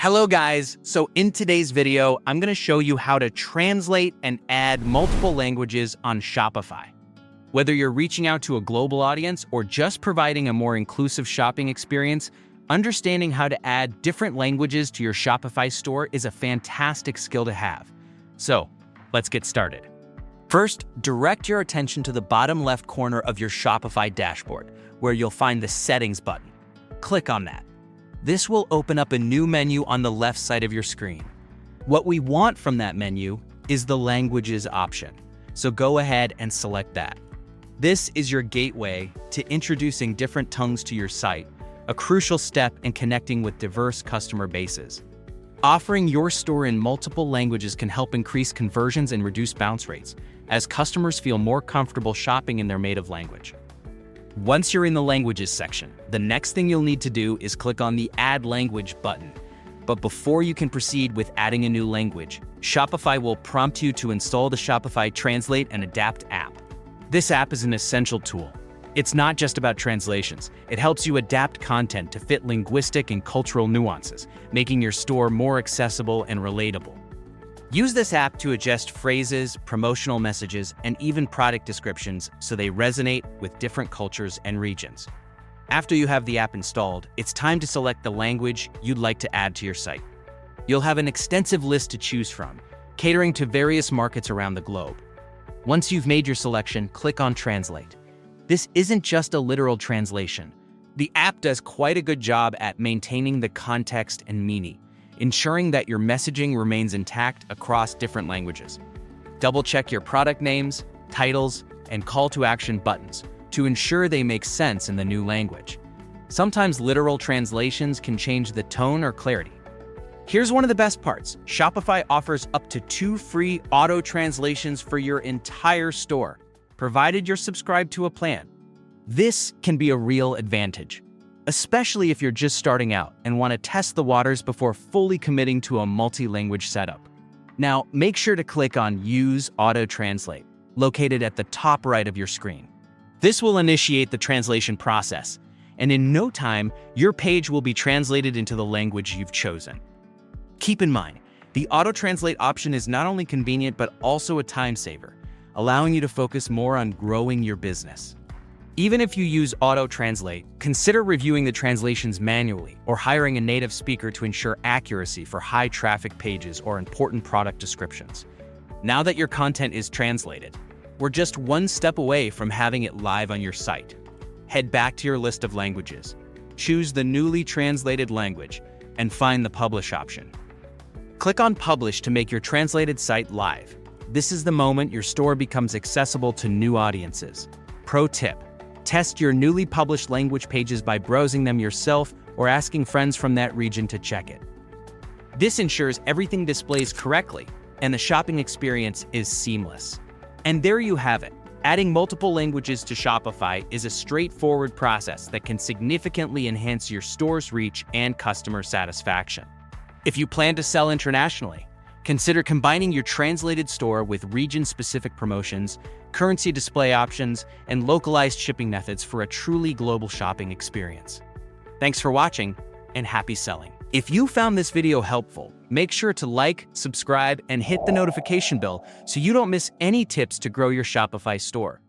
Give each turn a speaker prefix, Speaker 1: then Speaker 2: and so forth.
Speaker 1: Hello guys, so in today's video, I'm going to show you how to translate and add multiple languages on Shopify. Whether you're reaching out to a global audience or just providing a more inclusive shopping experience, understanding how to add different languages to your Shopify store is a fantastic skill to have. So, let's get started. First, direct your attention to the bottom left corner of your Shopify dashboard, where you'll find the Settings button. Click on that. This will open up a new menu on the left side of your screen. What we want from that menu is the Languages option, so go ahead and select that. This is your gateway to introducing different tongues to your site, a crucial step in connecting with diverse customer bases. Offering your store in multiple languages can help increase conversions and reduce bounce rates, as customers feel more comfortable shopping in their native language. Once you're in the Languages section, the next thing you'll need to do is click on the Add Language button. But before you can proceed with adding a new language, Shopify will prompt you to install the Shopify Translate and Adapt app. This app is an essential tool. It's not just about translations. It helps you adapt content to fit linguistic and cultural nuances, making your store more accessible and relatable. Use this app to adjust phrases, promotional messages, and even product descriptions so they resonate with different cultures and regions. After you have the app installed, it's time to select the language you'd like to add to your site. You'll have an extensive list to choose from, catering to various markets around the globe. Once you've made your selection, click on Translate. This isn't just a literal translation. The app does quite a good job at maintaining the context and meaning, ensuring that your messaging remains intact across different languages. Double-check your product names, titles, and call-to-action buttons to ensure they make sense in the new language. Sometimes literal translations can change the tone or clarity. Here's one of the best parts. Shopify offers up to 2 free auto-translations for your entire store, provided you're subscribed to a plan. This can be a real advantage, especially if you're just starting out and want to test the waters before fully committing to a multi-language setup. Now, make sure to click on Use Auto Translate, located at the top right of your screen. This will initiate the translation process, and in no time, your page will be translated into the language you've chosen. Keep in mind, the Auto Translate option is not only convenient but also a time saver, allowing you to focus more on growing your business. Even if you use Auto Translate, consider reviewing the translations manually or hiring a native speaker to ensure accuracy for high-traffic pages or important product descriptions. Now that your content is translated, we're just one step away from having it live on your site. Head back to your list of languages, choose the newly translated language, and find the Publish option. Click on Publish to make your translated site live. This is the moment your store becomes accessible to new audiences. Pro tip: test your newly published language pages by browsing them yourself or asking friends from that region to check it. This ensures everything displays correctly and the shopping experience is seamless. And there you have it. Adding multiple languages to Shopify is a straightforward process that can significantly enhance your store's reach and customer satisfaction. If you plan to sell internationally, consider combining your translated store with region-specific promotions, currency display options, and localized shipping methods for a truly global shopping experience. Thanks for watching, and happy selling. If you found this video helpful, make sure to like, subscribe, and hit the notification bell so you don't miss any tips to grow your Shopify store.